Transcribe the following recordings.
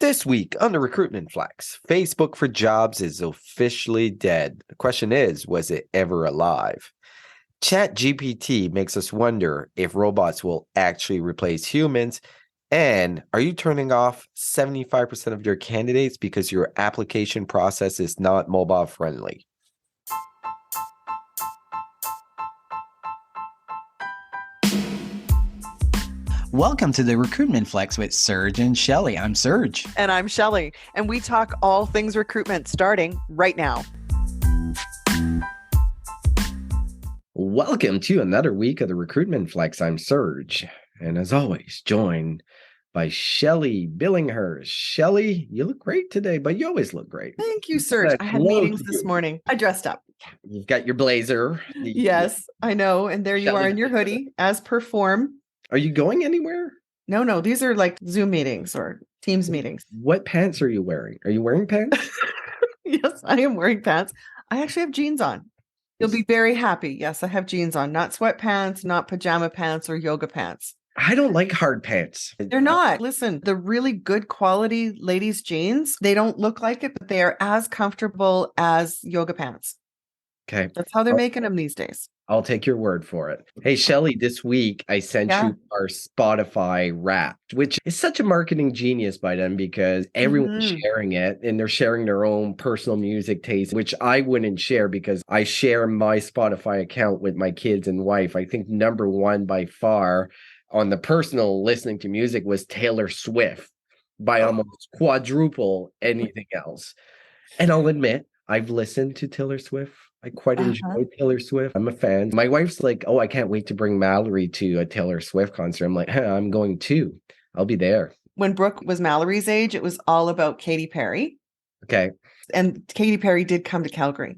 This week on the Recruitment Flex, Facebook for Jobs is officially dead. The question is, was it ever alive? ChatGPT makes us wonder if robots will actually replace humans. And are you turning off 75% of your candidates because your application process is not mobile friendly? Welcome to the Recruitment Flex with Serge and Shelley. I'm Serge. And I'm Shelley. And we talk all things recruitment starting right now. Welcome to another week of the Recruitment Flex. I'm Serge. And as always, joined by Shelley Billinghurst. Shelley, you look great today, but you always look great. Thank you, Serge. I had meetings this morning. I dressed up. You've got your blazer. Yes, I know. And there you are in your hoodie as per form. Are you going anywhere? No. These are like Zoom meetings or Teams meetings. What pants are you wearing? Are you wearing pants? Yes, I am wearing pants. I actually have jeans on. You'll be very happy. Yes, I have jeans on, not sweatpants, not pajama pants or yoga pants. I don't like hard pants. They're not. Listen, the really good quality ladies' jeans, they don't look like it, but they are as comfortable as yoga pants. Okay. That's how they're making them these days. I'll take your word for it. Hey, Shelley, this week I sent you our Spotify Wrapped, which is such a marketing genius by them because everyone's sharing it and they're sharing their own personal music taste, which I wouldn't share because I share my Spotify account with my kids and wife. I think number one by far on the personal listening to music was Taylor Swift by almost quadruple anything else. And I'll admit, I've listened to Taylor Swift. I quite enjoy Taylor Swift. I'm a fan. My wife's like, oh, I can't wait to bring Mallory to a Taylor Swift concert. I'm like, I'm going too. I'll be there. When Brooke was Mallory's age, it was all about Katy Perry. Okay. And Katy Perry did come to Calgary.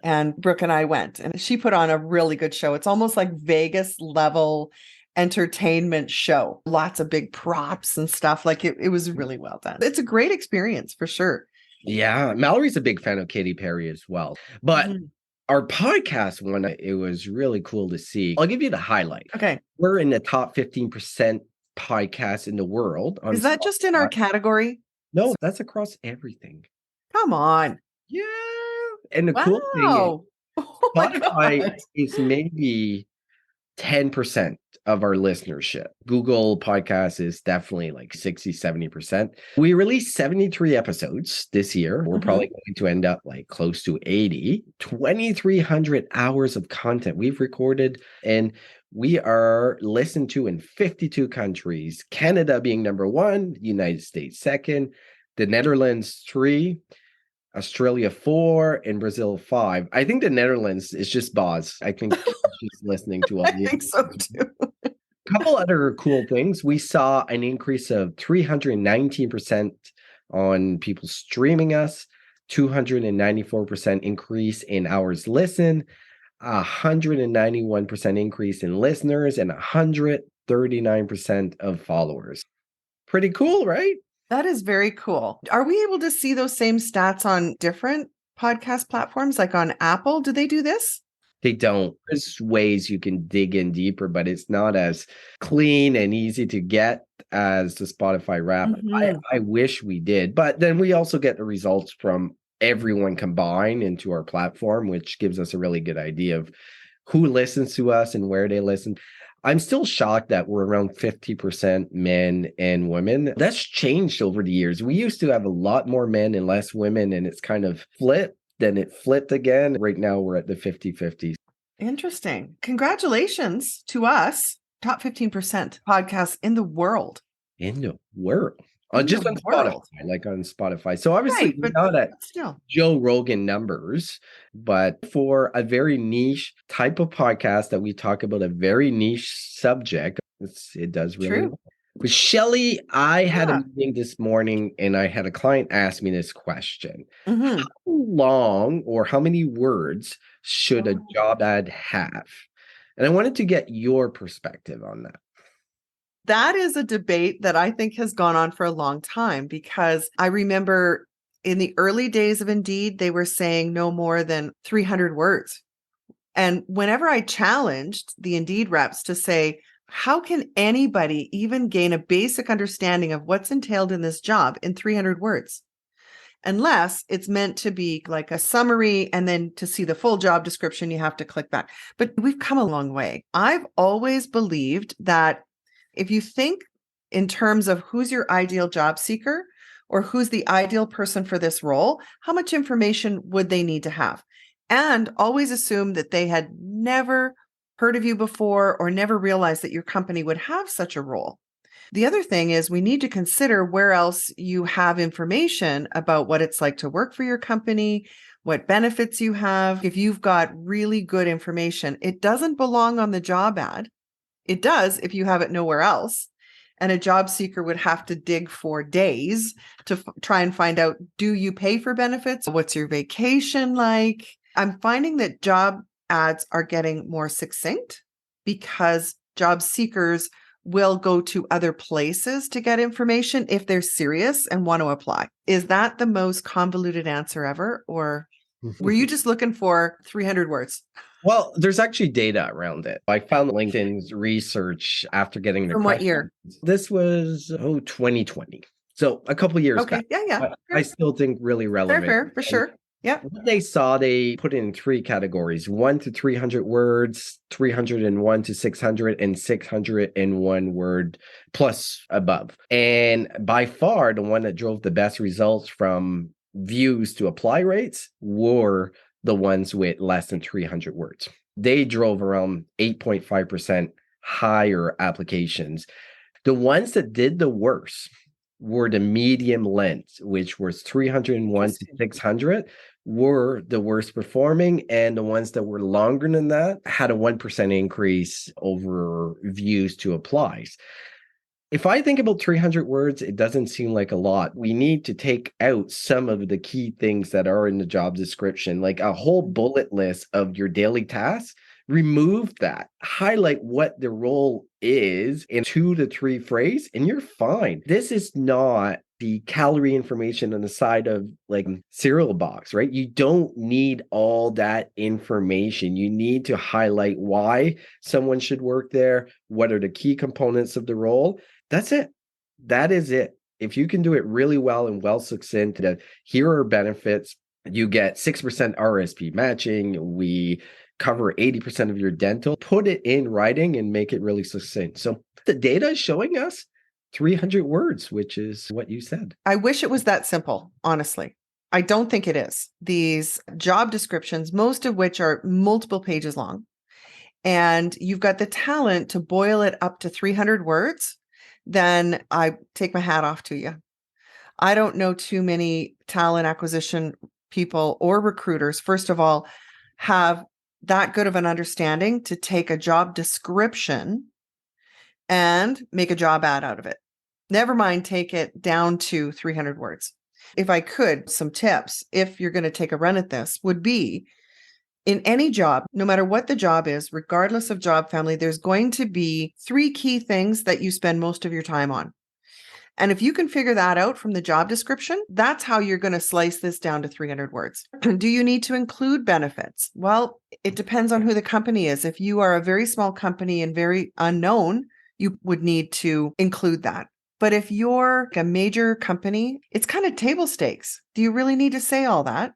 And Brooke and I went. And she put on a really good show. It's almost like Vegas level entertainment show. Lots of big props and stuff. Like it was really well done. It's a great experience for sure. Yeah. Mallory's a big fan of Katy Perry as well. But our podcast one, it was really cool to see. I'll give you the highlight. Okay. We're in the top 15% podcast in the world. Is that just in our category? No, that's across everything. Come on. Yeah. And the cool thing is Spotify is maybe 10% of our listenership. Google Podcasts is definitely like 60, 70%. We released 73 episodes this year. We're probably going to end up like close to 80, 2,300 hours of content we've recorded. And we are listened to in 52 countries, Canada being number one, United States second, the Netherlands 3, Australia 4, and Brazil 5. I think the Netherlands is just Boz. I think she's listening to all I think so too. A couple other cool things. We saw an increase of 319% on people streaming us, 294% increase in hours listened, 191% increase in listeners, and 139% of followers. Pretty cool, right? That is very cool. Are we able to see those same stats on different podcast platforms, like on Apple? Do they do this? They don't. There's ways you can dig in deeper, but it's not as clean and easy to get as the Spotify Wrap. I wish we did. But then we also get the results from everyone combined into our platform, which gives us a really good idea of who listens to us and where they listen. I'm still shocked that we're around 50% men and women. That's changed over the years. We used to have a lot more men and less women, and it's kind of flipped. Then it flipped again. Right now, we're at the 50-50. Interesting. Congratulations to us. Top 15% podcasts in the world. In the world. Just on Spotify, like on Spotify. So obviously, but not at still Joe Rogan numbers, but for a very niche type of podcast that we talk about a very niche subject, it does really well. With Shelley, I had a meeting this morning and I had a client ask me this question. How long or how many words should a job ad have? And I wanted to get your perspective on that. That is a debate that I think has gone on for a long time, because I remember in the early days of Indeed, they were saying no more than 300 words. And whenever I challenged the Indeed reps to say How can anybody even gain a basic understanding of what's entailed in this job in 300 words? Unless it's meant to be like a summary, and then to see the full job description, you have to click back. But we've come a long way. I've always believed that if you think in terms of who's your ideal job seeker or who's the ideal person for this role, how much information would they need to have? And always assume that they had never heard of you before or never realized that your company would have such a role. The other thing is we need to consider where else you have information about what it's like to work for your company, what benefits you have. If you've got really good information, it doesn't belong on the job ad. It does if you have it nowhere else. And a job seeker would have to dig for days to try and find out, do you pay for benefits? What's your vacation like? I'm finding that job ads are getting more succinct because job seekers will go to other places to get information if they're serious and want to apply. Is that the most convoluted answer ever? Or were you just looking for 300 words? Well, there's actually data around it. I found LinkedIn's research after getting the From what year? This was 2020. So a couple years Okay. back. Yeah. I still think really relevant. Fair, for sure. Yeah. What they saw, they put it in 3 categories: 1 to 300 words, 301 to 600, and 601 word plus above. And by far, the one that drove the best results from views to apply rates were the ones with less than 300 words. They drove around 8.5% higher applications. The ones that did the worst were the medium length, which was 301 to 600, were the worst performing, and the ones that were longer than that had a 1% increase over views to applies. If I think about 300 words, it doesn't seem like a lot. We need to take out some of the key things that are in the job description, like a whole bullet list of your daily tasks. Remove that, highlight what the role is in 2 to 3 phrases, and you're fine. This is not the calorie information on the side of like cereal box, right? You don't need all that information. You need to highlight why someone should work there, what are the key components of the role. That's it. That is it. If you can do it really well and well succinct, that here are benefits. You get 6% RSP matching. We cover 80% of your dental. Put it in writing and make it really succinct. So the data is showing us 300 words, which is what you said. I wish it was that simple, honestly. I don't think it is. These job descriptions, most of which are multiple pages long, and you've got the talent to boil it up to 300 words, then I take my hat off to you. I don't know too many talent acquisition people or recruiters, first of all, have that good of an understanding to take a job description and make a job ad out of it. Never mind, take it down to 300 words. If I could, some tips, if you're going to take a run at this, would be in any job, no matter what the job is, regardless of job family, there's going to be 3 key things that you spend most of your time on. And if you can figure that out from the job description, that's how you're going to slice this down to 300 words. Do you need to include benefits? Well, it depends on who the company is. If you are a very small company and very unknown, you would need to include that. But if you're a major company, it's kind of table stakes. Do you really need to say all that?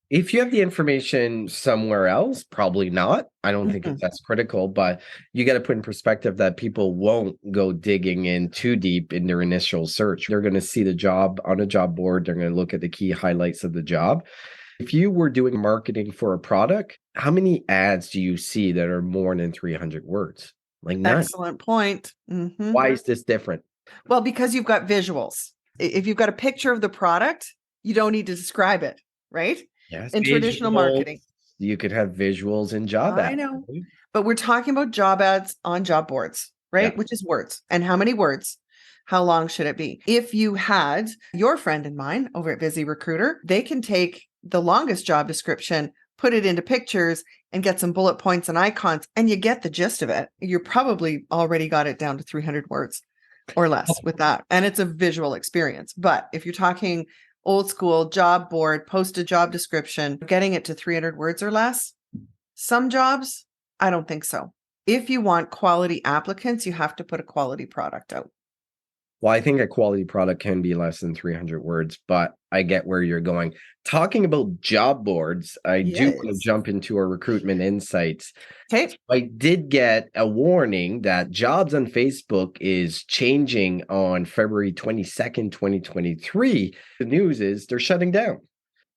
If you have the information somewhere else, probably not. I don't think it's that's critical, but you got to put in perspective that people won't go digging in too deep in their initial search. They're going to see the job on a job board. They're going to look at the key highlights of the job. If you were doing marketing for a product, how many ads do you see that are more than 300 words? Like none. Excellent point. Mm-hmm. Why is this different? Well, because you've got visuals. If you've got a picture of the product, you don't need to describe it, right? Yes, in traditional marketing. You could have visuals in job ads. I know, but we're talking about job ads on job boards, right? Yeah. Which is words. And how many words? How long should it be? If you had your friend in mind over at Busy Recruiter, they can take the longest job description, put it into pictures, and get some bullet points and icons, and you get the gist of it. You're probably already got it down to 300 words or less with that. And it's a visual experience. But if you're talking old school job board, post a job description, getting it to 300 words or less, some jobs, I don't think so. if you want quality applicants, you have to put a quality product out. Well, I think a quality product can be less than 300 words, but I get where you're going. Talking about job boards, I do want to Yes. jump into our recruitment insights. Okay. I did get a warning that jobs on Facebook is changing on February 22nd, 2023. The news is they're shutting down.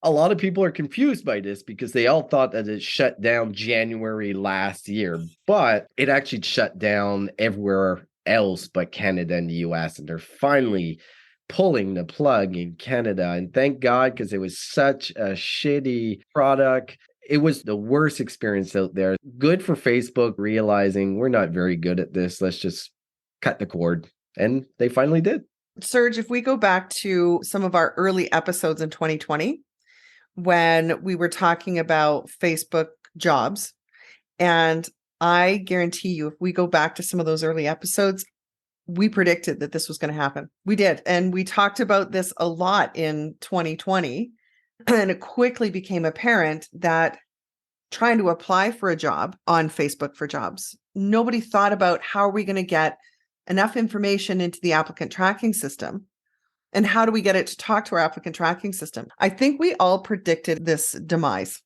A lot of people are confused by this because they all thought that it shut down January last year, but it actually shut down everywhere else but Canada and the US. And they're finally pulling the plug in Canada. And thank God, because it was such a shitty product. It was the worst experience out there. Good for Facebook realizing we're not very good at this. Let's just cut the cord. And they finally did. Serge, if we go back to some of our early episodes in 2020, when we were talking about Facebook jobs, and I guarantee you, if we go back to some of those early episodes, we predicted that this was going to happen. We did. And we talked about this a lot in 2020. And it quickly became apparent that trying to apply for a job on Facebook for jobs, nobody thought about how are we going to get enough information into the applicant tracking system. And how do we get it to talk to our applicant tracking system? I think we all predicted this demise.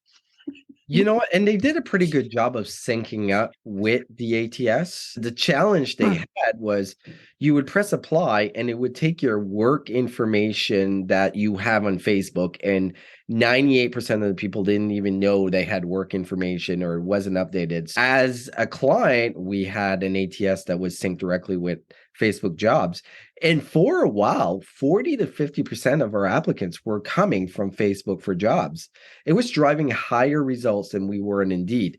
You know what? And they did a pretty good job of syncing up with the ATS. The challenge they had was you would press apply and it would take your work information that you have on Facebook, and 98% of the people didn't even know they had work information or it wasn't updated. As a client, we had an ATS that was synced directly with Facebook jobs. And for a while, 40 to 50% of our applicants were coming from Facebook for jobs. It was driving higher results than we were in Indeed.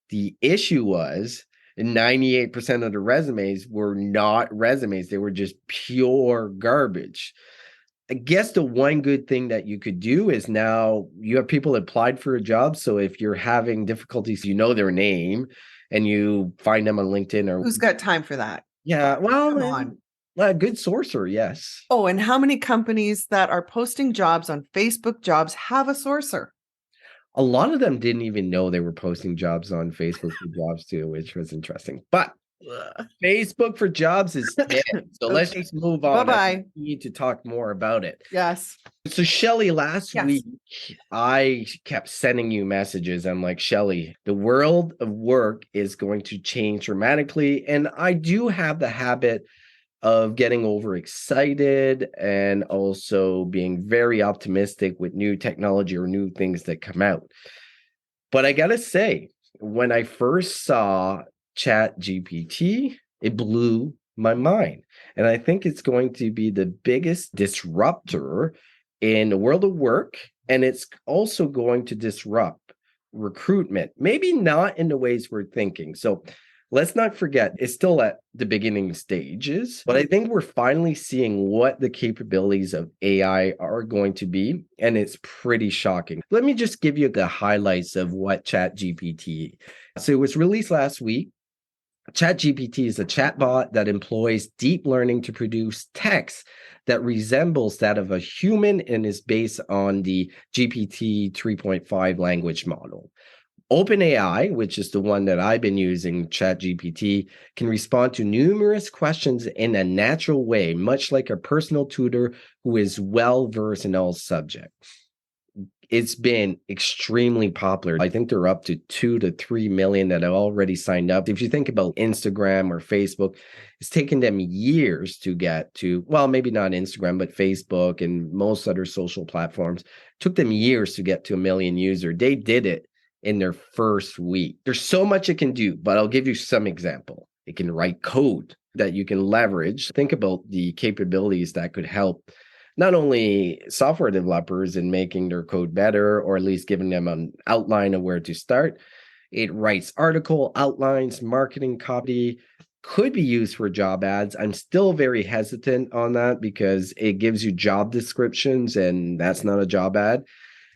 The issue was 98% of the resumes were not resumes. They were just pure garbage. I guess the one good thing that you could do is now you have people applied for a job. So if you're having difficulties, you know their name and you find them on LinkedIn or Who's got time for that? yeah, well, Come on. a good sourcer, yes. Oh, and how many companies that are posting jobs on Facebook jobs have a sourcer? A lot of them didn't even know they were posting jobs on Facebook for jobs too, which was interesting. But Facebook for jobs is dead. So let's Okay. just move on. Bye-bye. We need to talk more about it. Yes. So Shelly, last Yes. week, I kept sending you messages. I'm like, Shelly, the world of work is going to change dramatically. And I do have the habit of getting overexcited and also being very optimistic with new technology or new things that come out. But I gotta say, when I first saw ChatGPT, it blew my mind. And I think it's going to be the biggest disruptor in the world of work. And it's also going to disrupt recruitment, maybe not in the ways we're thinking. So let's not forget, it's still at the beginning stages, but I think we're finally seeing what the capabilities of AI are going to be, and it's pretty shocking. Let me just give you the highlights of what ChatGPT. So it was released last week. ChatGPT is a chatbot that employs deep learning to produce text that resembles that of a human and is based on the GPT 3.5 language model. OpenAI, which is the one that I've been using, ChatGPT, can respond to numerous questions in a natural way, much like a personal tutor who is well-versed in all subjects. It's been extremely popular. I think they're up to 2 to 3 million that have already signed up. If you think about Instagram or Facebook, it's taken them years to get to, well, maybe not Instagram, but Facebook and most other social platforms. It took them years to get to 1 million users. They did it in their first week. There's so much it can do, but I'll give you some example. It can write code that you can leverage. Think about the capabilities that could help not only software developers in making their code better, or at least giving them an outline of where to start. It writes article outlines, marketing copy, could be used for job ads. I'm still very hesitant on that because it gives you job descriptions and that's not a job ad.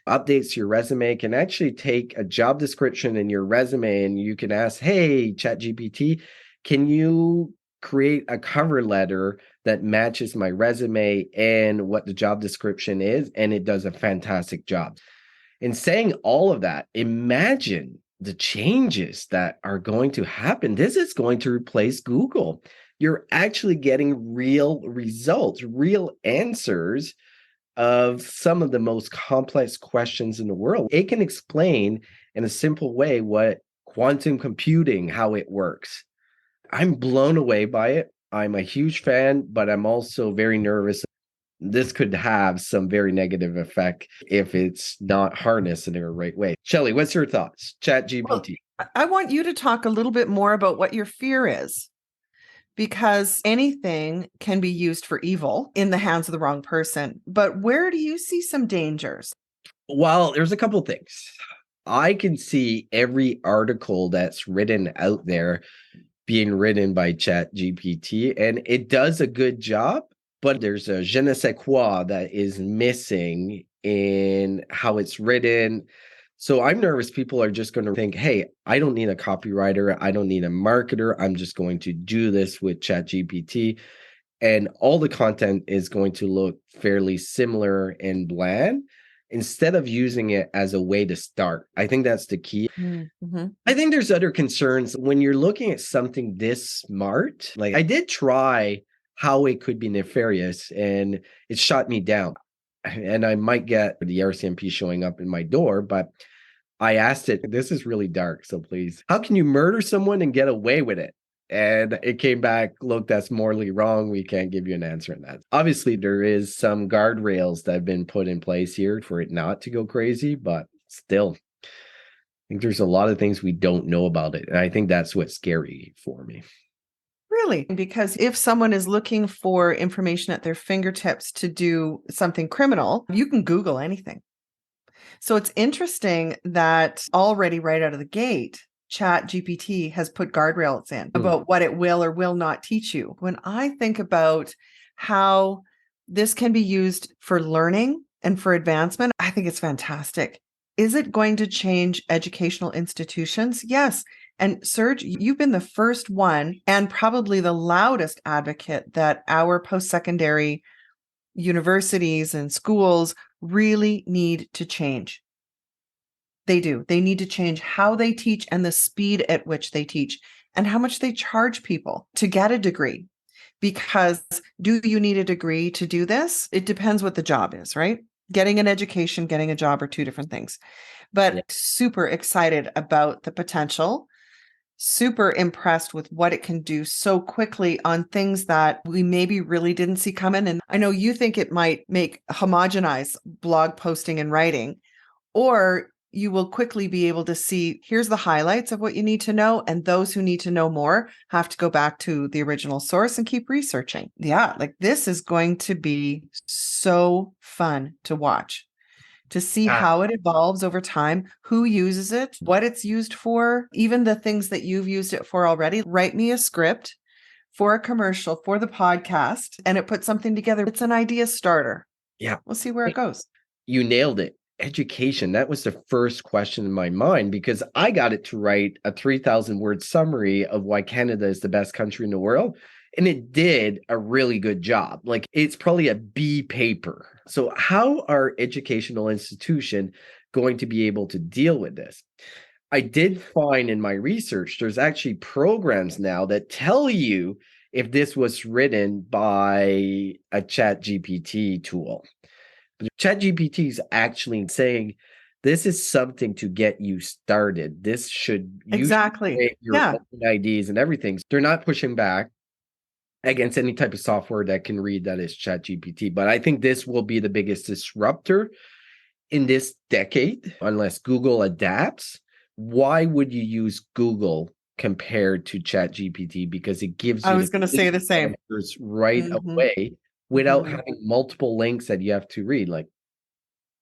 Updates your resume, can actually take a job description in your resume and you can ask, hey, ChatGPT, can you create a cover letter that matches my resume and what the job description is? And it does a fantastic job. In saying all of that, imagine the changes that are going to happen. This is going to replace Google. You're actually getting real results, real answers of some of the most complex questions in the world. It can explain in a simple way what quantum computing, how it works. I'm blown away by it. I'm a huge fan, but I'm also very nervous. This could have some very negative effect if it's not harnessed in the right way. Shelley, what's your thoughts? Well, ChatGPT. I want you to talk a little bit more about what your fear is, because anything can be used for evil in the hands of the wrong person. But where do you see some dangers? Well, there's a couple things. I can see every article that's written out there being written by ChatGPT, and it does a good job, but there's a je ne sais quoi that is missing in how it's written. So I'm nervous people are just going to think, hey, I don't need a copywriter. I don't need a marketer. I'm just going to do this with ChatGPT. And all the content is going to look fairly similar and bland instead of using it as a way to start. I think that's the key. Mm-hmm. I think there's other concerns when you're looking at something this smart. Like I did try how it could be nefarious and it shot me down. And I might get the RCMP showing up in my door, but I asked it, this is really dark. So please, how can you murder someone and get away with it? And it came back, look, that's morally wrong. We can't give you an answer on that. Obviously, there is some guardrails that have been put in place here for it not to go crazy, but still, I think there's a lot of things we don't know about it. And I think that's what's scary for me. Really? Because if someone is looking for information at their fingertips to do something criminal, you can Google anything. So it's interesting that already right out of the gate, ChatGPT has put guardrails in about what it will or will not teach you. When I think about how this can be used for learning and for advancement, I think it's fantastic. Is it going to change educational institutions? Yes. And Serge, you've been the first one and probably the loudest advocate that our post-secondary universities and schools really need to change. They do. They need to change how they teach and the speed at which they teach and how much they charge people to get a degree. Because do you need a degree to do this? It depends what the job is, right? Getting an education, getting a job are two different things. But super excited about the potential, super impressed with what it can do so quickly on things that we maybe really didn't see coming. And I know you think it might make homogenize blog posting and writing, or you will quickly be able to see, here's the highlights of what you need to know. And those who need to know more have to go back to the original source and keep researching. Yeah, like this is going to be so fun to watch, to see how it evolves over time, who uses it, what it's used for, even the things that you've used it for already. Write me a script for a commercial for the podcast and it puts something together. It's an idea starter. Yeah. We'll see where it goes. You nailed it. Education. That was the first question in my mind because I got it to write a 3,000 word summary of why Canada is the best country in the world. And it did a really good job. Like it's probably a B paper. So how are educational institutions going to be able to deal with this? I did find in my research, there's actually programs now that tell you if this was written by a ChatGPT tool. ChatGPT is actually saying this is something to get you started. This should exactly your own ideas and everything. They're not pushing back against any type of software that can read that is ChatGPT. But I think this will be the biggest disruptor in this decade, unless Google adapts. Why would you use Google compared to ChatGPT? Because it gives you I was going to say the same answers right away without having multiple links that you have to read. Like,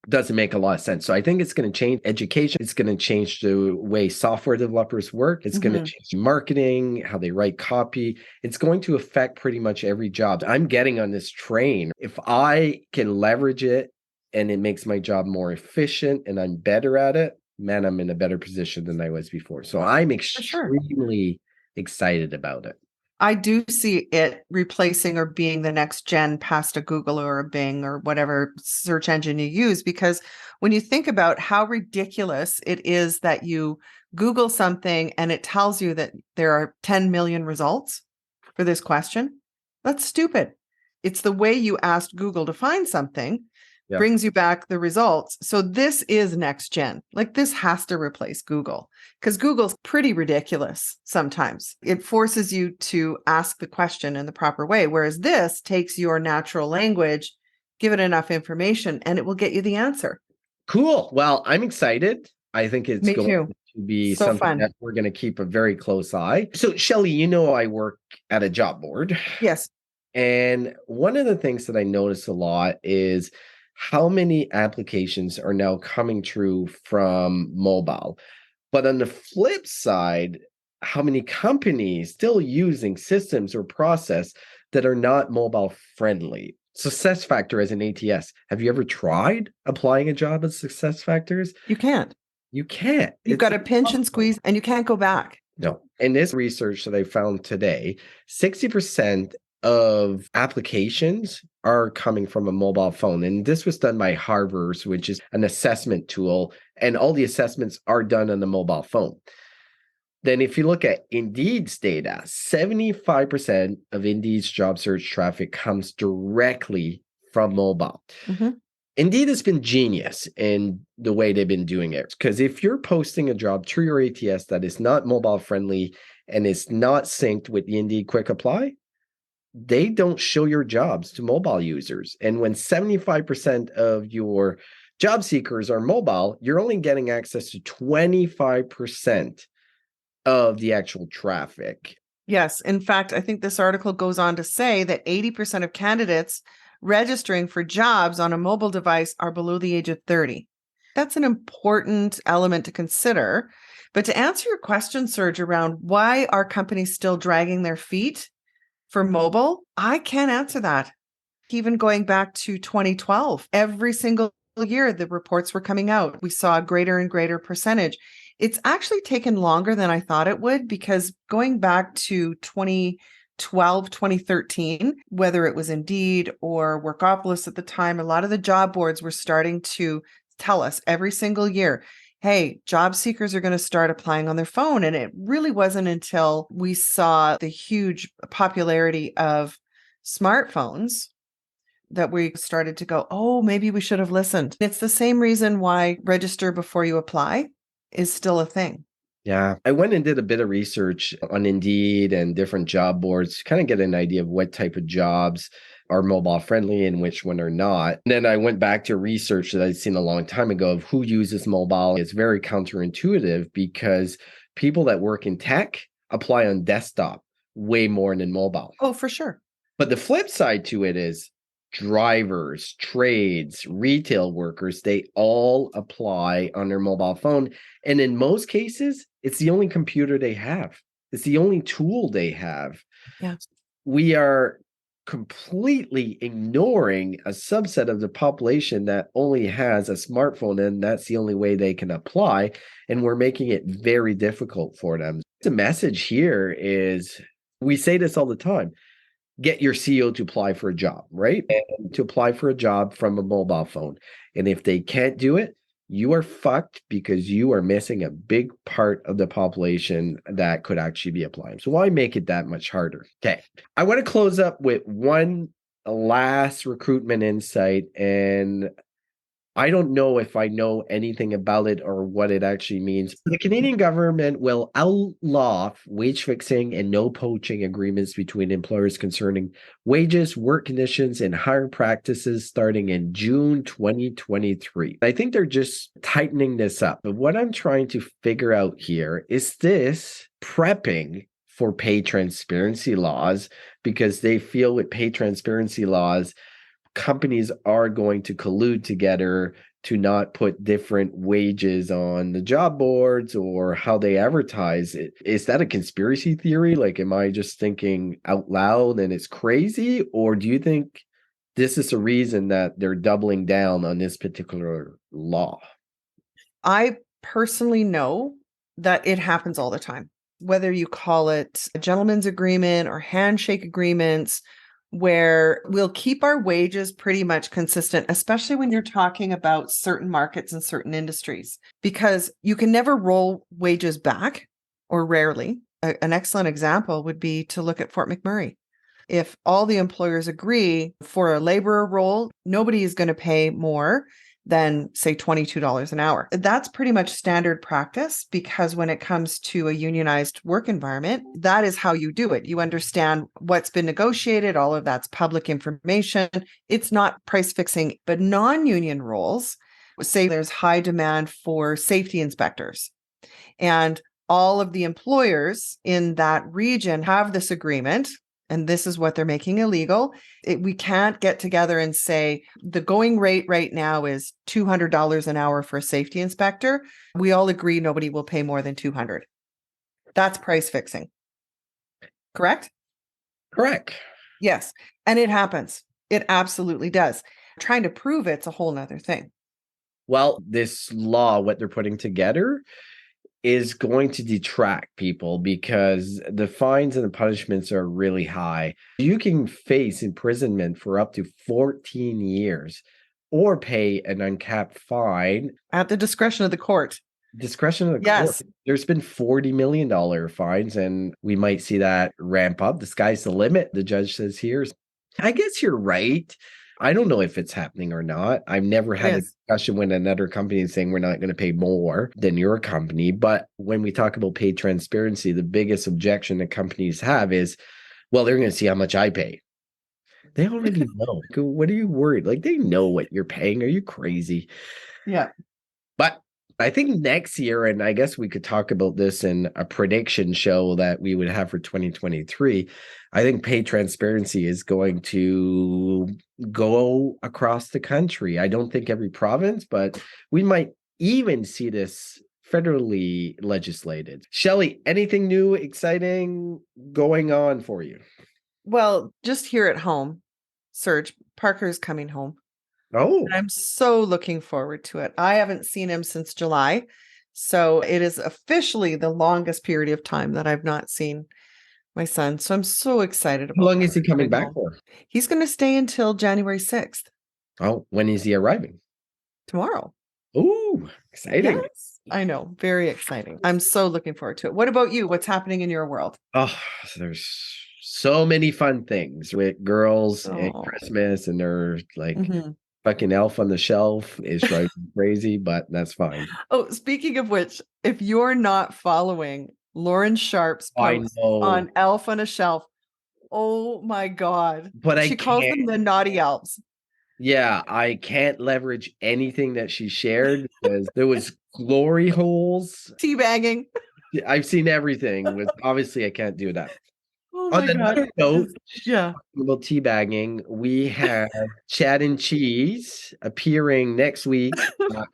doesn't make a lot of sense. So I think it's going to change education. It's going to change the way software developers work. It's going to change marketing, how they write copy. It's going to affect pretty much every job. I'm getting on this train. If I can leverage it and it makes my job more efficient and I'm better at it, man, I'm in a better position than I was before. So I'm extremely excited about it. I do see it replacing or being the next gen past a Google or a Bing or whatever search engine you use, because when you think about how ridiculous it is that you Google something and it tells you that there are 10 million results for this question, that's stupid. It's the way you asked Google to find something brings you back the results. So this is next gen. Like this has to replace Google because Google's pretty ridiculous sometimes. It forces you to ask the question in the proper way, whereas this takes your natural language, give it enough information, and it will get you the answer. Cool. Well, I'm excited. I think it's Me going too. to be So something fun. that we're going to keep a very close eye. So, Shelley, I work at a job board. Yes. And one of the things that I notice a lot is how many applications are now coming through from mobile. But on the flip side, how many companies still using systems or process that are not mobile friendly? Success Factor as an ATS. Have you ever tried applying a job as Success Factors? You can't. You can't. You've got to pinch and squeeze and you can't go back. No. In this research that I found today, 60% of applications are coming from a mobile phone. And this was done by Harvard, which is an assessment tool. And all the assessments are done on the mobile phone. Then if you look at Indeed's data, 75% of Indeed's job search traffic comes directly from mobile. Mm-hmm. Indeed has been genius in the way they've been doing it. Because if you're posting a job through your ATS that is not mobile friendly and is not synced with the Indeed Quick Apply, they don't show your jobs to mobile users. And when 75% of your job seekers are mobile, you're only getting access to 25% of the actual traffic. Yes. In fact, I think this article goes on to say that 80% of candidates registering for jobs on a mobile device are below the age of 30. That's an important element to consider. But to answer your question, Serge, around why are companies still dragging their feet for mobile, I can't answer that. Even going back to 2012, every single year the reports were coming out. We saw a greater and greater percentage. It's actually taken longer than I thought it would, because going back to 2012, 2013, whether it was Indeed or Workopolis at the time, a lot of the job boards were starting to tell us every single year, hey, job seekers are going to start applying on their phone. And it really wasn't until we saw the huge popularity of smartphones that we started to go, oh, maybe we should have listened. It's the same reason why register before you apply is still a thing. Yeah. I went and did a bit of research on Indeed and different job boards to kind of get an idea of what type of jobs are mobile friendly and which one are not. And then I went back to research that I'd seen a long time ago of who uses mobile. It's very counterintuitive because people that work in tech apply on desktop way more than mobile. Oh, for sure. But the flip side to it is drivers, trades, retail workers, they all apply on their mobile phone. And in most cases, it's the only computer they have. It's the only tool they have. Yeah. We are completely ignoring a subset of the population that only has a smartphone, and that's the only way they can apply. And we're making it very difficult for them. The message here is, we say this all the time, get your CEO to apply for a job, right? And to apply for a job from a mobile phone. And if they can't do it, you are fucked because you are missing a big part of the population that could actually be applying. So why make it that much harder? Okay. I want to close up with one last recruitment insight, and I don't know if I know anything about it or what it actually means. The Canadian government will outlaw wage fixing and no poaching agreements between employers concerning wages, work conditions, and hiring practices starting in June 2023. I think they're just tightening this up. But what I'm trying to figure out here is this prepping for pay transparency laws, because they feel with pay transparency laws, companies are going to collude together to not put different wages on the job boards or how they advertise it. Is that a conspiracy theory? Like, am I just thinking out loud and it's crazy? Or do you think this is a reason that they're doubling down on this particular law? I personally know that it happens all the time. whether you call it a gentleman's agreement or handshake agreements, where we'll keep our wages pretty much consistent, especially when you're talking about certain markets and certain industries, because you can never roll wages back, or rarely. An excellent example would be to look at Fort McMurray. If all the employers agree for a laborer role, nobody is going to pay more than, say, $22 an hour. That's pretty much standard practice, because when it comes to a unionized work environment, that is how you do it. You understand what's been negotiated. All of that's public information. It's not price fixing. But non-union roles, say there's high demand for safety inspectors, and all of the employers in that region have this agreement, and this is what they're making illegal. We can't get together and say the going rate right now is $200 an hour for a safety inspector. We all agree nobody will pay more than $200. That's price fixing. Correct? Correct. Yes. And it happens. It absolutely does. Trying to prove it's a whole nother thing. Well, this law, what they're putting together, is going to detract people because the fines and the punishments are really high. You can face imprisonment for up to 14 years or pay an uncapped fine. At the discretion of the court. Discretion of the Yes. court. There's been $40 million fines, and we might see that ramp up. The sky's the limit, the judge says here. I guess you're right. I don't know if it's happening or not. I've never had a discussion with another company saying we're not going to pay more than your company. But when we talk about pay transparency, the biggest objection that companies have is, well, they're going to see how much I pay. They already know. What are you worried? Like, they know what you're paying. Are you crazy? Yeah. But I think next year, and I guess we could talk about this in a prediction show that we would have for 2023, I think pay transparency is going to go across the country. I don't think every province, but we might even see this federally legislated. Shelley, anything new, exciting going on for you? Well, just here at home, Serge, Parker's coming home. Oh, and I'm so looking forward to it. I haven't seen him since July. So it is officially the longest period of time that I've not seen my son. So I'm so excited about how long is he Parker coming back home. for? He's going to stay until January 6th. Oh, when is he arriving? Tomorrow. Oh, exciting. Yes, I know. Very exciting. I'm so looking forward to it. What about you? What's happening in your world? Oh, there's so many fun things with girls and Christmas, and they're like fucking Elf on the Shelf is driving me crazy, but that's fine. Oh, speaking of which, if you're not following Lauren Sharp's post on Elf on a Shelf, oh my God. But she calls them the naughty elves. Yeah, I can't leverage anything that she shared because there was glory holes. Teabagging. I've seen everything. Obviously, I can't do that. Oh my God. Note, yeah. About teabagging, we have Chat and Cheese appearing next week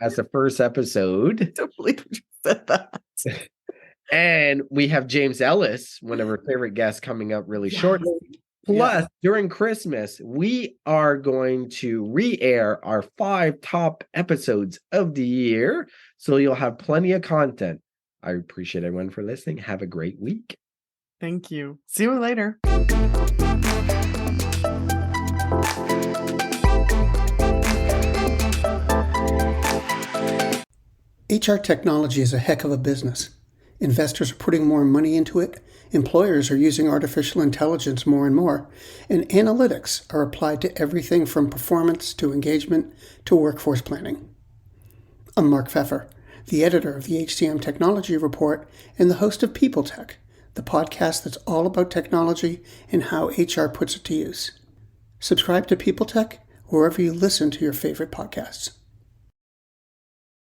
as the first episode. I don't believe you said that. And we have James Ellis, one of our favorite guests, coming up really shortly. Plus, during Christmas, we are going to re-air our 5 top episodes of the year. So you'll have plenty of content. I appreciate everyone for listening. Have a great week. Thank you. See you later. HR technology is a heck of a business. Investors are putting more money into it, employers are using artificial intelligence more and more, and analytics are applied to everything from performance to engagement to workforce planning. I'm Mark Pfeffer, the editor of the HCM Technology Report and the host of People Tech, the podcast that's all about technology and how HR puts it to use. Subscribe to People Tech wherever you listen to your favorite podcasts.